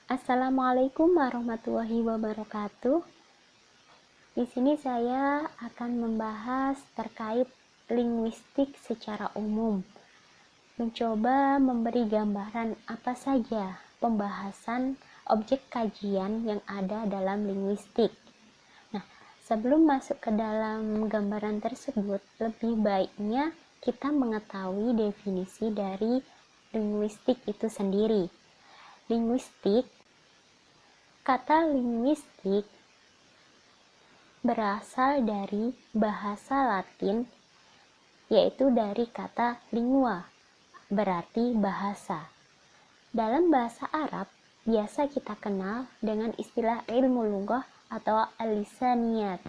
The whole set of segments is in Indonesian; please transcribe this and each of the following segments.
Assalamualaikum warahmatullahi wabarakatuh. Di sini saya akan membahas terkait linguistik secara umum. Mencoba memberi gambaran apa saja pembahasan objek kajian yang ada dalam linguistik. Nah, sebelum masuk ke dalam gambaran tersebut, lebih baiknya kita mengetahui definisi dari linguistik itu sendiri. Kata linguistik berasal dari bahasa Latin, yaitu dari kata lingua, berarti bahasa. Dalam bahasa Arab, biasa kita kenal dengan istilah ilmu lughah atau al-lisaniyat,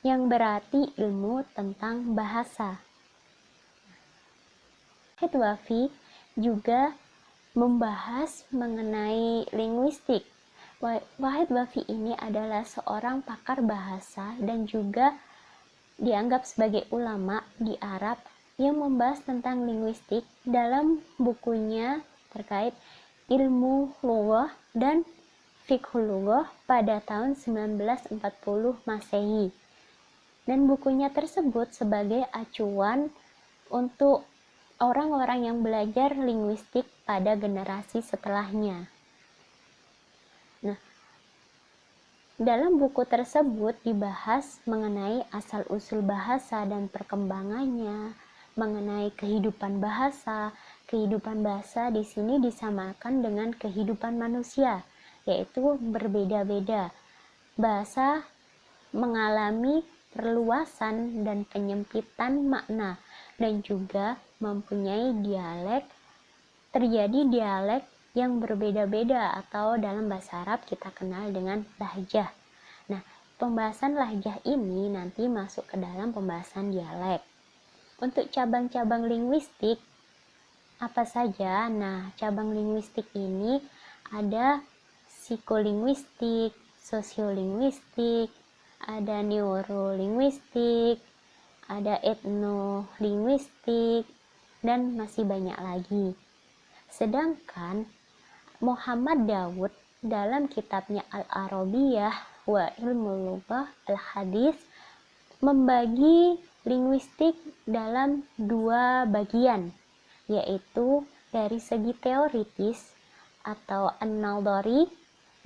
yang berarti ilmu tentang bahasa. Wahid Wafi juga membahas mengenai linguistik. Wahid Wafi ini adalah seorang pakar bahasa dan juga dianggap sebagai ulama di Arab yang membahas tentang linguistik dalam bukunya terkait ilmu lughah dan fiqhul lughah pada tahun 1940 Masehi. Dan bukunya tersebut sebagai acuan untuk orang-orang yang belajar linguistik pada generasi setelahnya. Nah, dalam buku tersebut dibahas mengenai asal-usul bahasa dan perkembangannya, mengenai kehidupan bahasa. Kehidupan bahasa di sini disamakan dengan kehidupan manusia, yaitu berbeda-beda. Bahasa mengalami perluasan dan penyempitan makna dan juga mempunyai dialek. Terjadi dialek yang berbeda-beda atau dalam bahasa Arab kita kenal dengan lahjah. Nah, pembahasan lahjah ini nanti masuk ke dalam pembahasan dialek. Untuk cabang-cabang linguistik apa saja? Nah, cabang linguistik ini ada psikolinguistik, sosiolinguistik, ada neurolinguistik, ada etnolinguistik, dan masih banyak lagi. Sedangkan Muhammad Daud dalam kitabnya Al-Arabiyah wa Ilmul Lughah Al-Hadis membagi linguistik dalam dua bagian, yaitu dari segi teoritis atau an-nadhari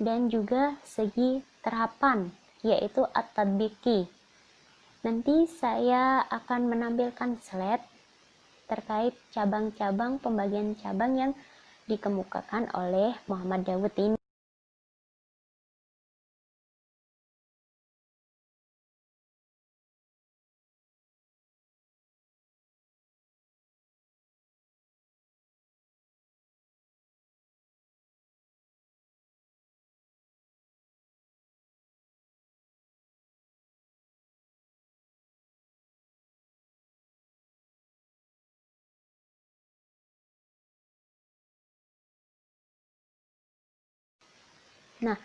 dan juga segi terapan, yaitu at-tatbiqi. Nanti saya akan menampilkan slide terkait cabang-cabang pembagian cabang yang dikemukakan oleh Muhammad Daud ini. Nah,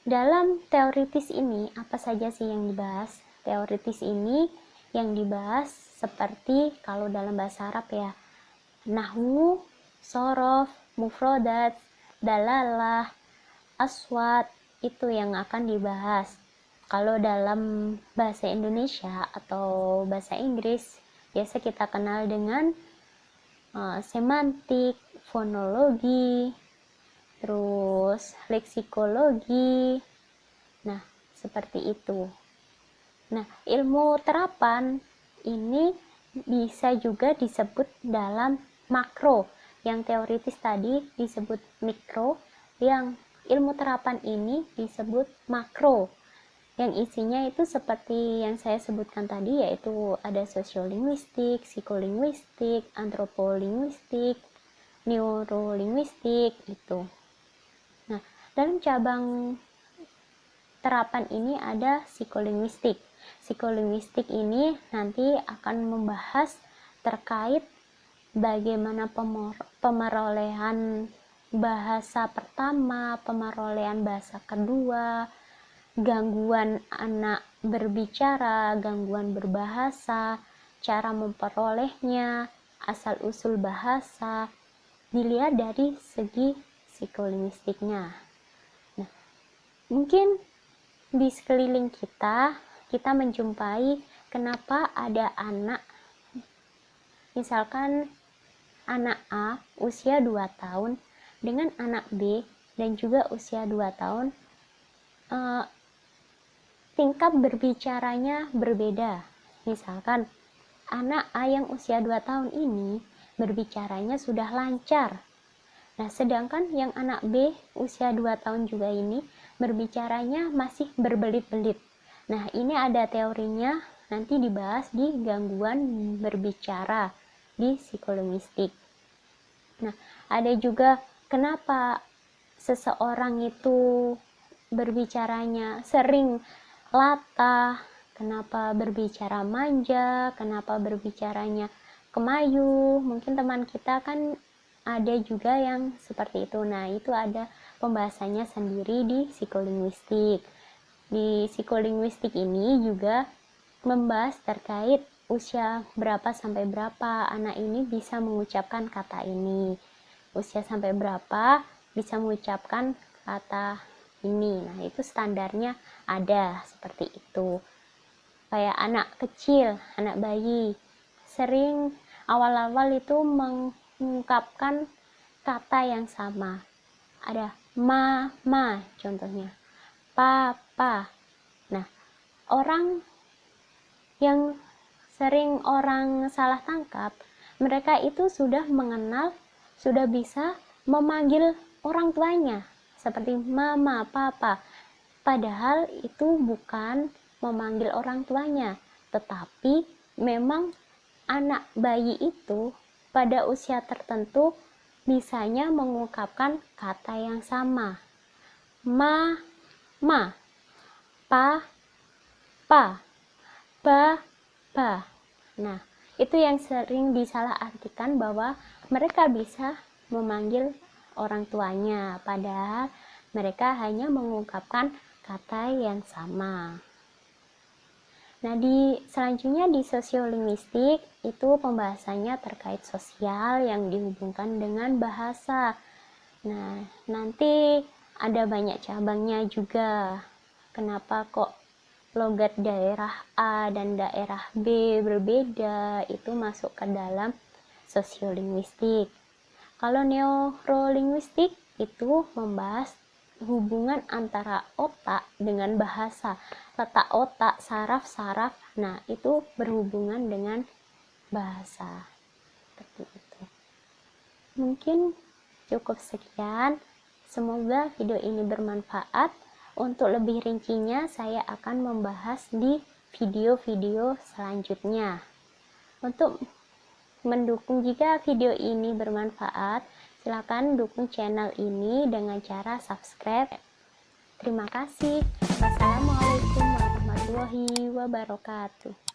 dalam teoritis ini apa saja sih yang dibahas? Teoritis ini yang dibahas seperti kalau dalam bahasa Arab ya, nahwu, sorof, mufrodat, dalalah, aswat, itu yang akan dibahas. Kalau dalam bahasa Indonesia atau bahasa Inggris biasa kita kenal dengan semantik, fonologi, terus leksikologi. Nah, seperti itu. Nah, ilmu terapan ini bisa juga disebut dalam makro. Yang teoritis tadi disebut mikro, yang ilmu terapan ini disebut makro. Yang isinya itu seperti yang saya sebutkan tadi, yaitu ada sosiolinguistik, psikolinguistik, antropolinguistik, neurolinguistik itu. Nah, dalam cabang terapan ini ada psikolinguistik. Psikolinguistik ini nanti akan membahas terkait bagaimana pemerolehan bahasa pertama, pemerolehan bahasa kedua, gangguan anak berbicara, gangguan berbahasa, cara memperolehnya, asal-usul bahasa, dilihat dari segi psikolinguistiknya. Nah, mungkin di sekeliling kita menjumpai kenapa ada anak, misalkan anak A usia 2 tahun dengan anak B dan juga usia 2 tahun, tingkat berbicaranya berbeda. Misalkan anak A yang usia 2 tahun ini berbicaranya sudah lancar. Nah, sedangkan yang anak B usia 2 tahun juga ini berbicaranya masih berbelit-belit. Nah, ini ada teorinya, nanti dibahas di gangguan berbicara di psikolinguistik. Nah, ada juga kenapa seseorang itu berbicaranya sering latah, kenapa berbicara manja, kenapa berbicaranya kemayu. Mungkin teman kita kan ada juga yang seperti itu. Nah, itu ada pembahasannya sendiri di psikolinguistik. Di psikolinguistik ini juga membahas terkait usia berapa sampai berapa anak ini bisa mengucapkan kata ini, usia sampai berapa bisa mengucapkan kata ini. Nah, itu standarnya ada seperti itu. Kayak anak kecil, anak bayi sering awal-awal itu mengungkapkan kata yang sama. Ada ma contohnya, papa. Nah, orang yang sering orang salah tangkap, mereka itu sudah mengenal, sudah bisa memanggil orang tuanya seperti mama, papa, padahal itu bukan memanggil orang tuanya, tetapi memang anak bayi itu pada usia tertentu bisanya mengungkapkan kata yang sama. Ma, pa, ba. Nah, itu yang sering disalahartikan bahwa mereka bisa memanggil orang tuanya, padahal mereka hanya mengungkapkan kata yang sama. Nah, selanjutnya di sosiolinguistik itu pembahasannya terkait sosial yang dihubungkan dengan bahasa. Nah, nanti ada banyak cabangnya juga. Kenapa kok logat daerah A dan daerah B berbeda, itu masuk ke dalam sosiolinguistik. Kalau neurolinguistik itu membahas hubungan antara otak dengan bahasa, letak otak, saraf-saraf, nah itu berhubungan dengan bahasa. Seperti itu. Mungkin cukup sekian, semoga video ini bermanfaat. Untuk lebih rincinya saya akan membahas di video-video selanjutnya. Untuk mendukung jika video ini bermanfaat, silakan dukung channel ini dengan cara subscribe. Terima kasih. Wassalamualaikum warahmatullahi wabarakatuh.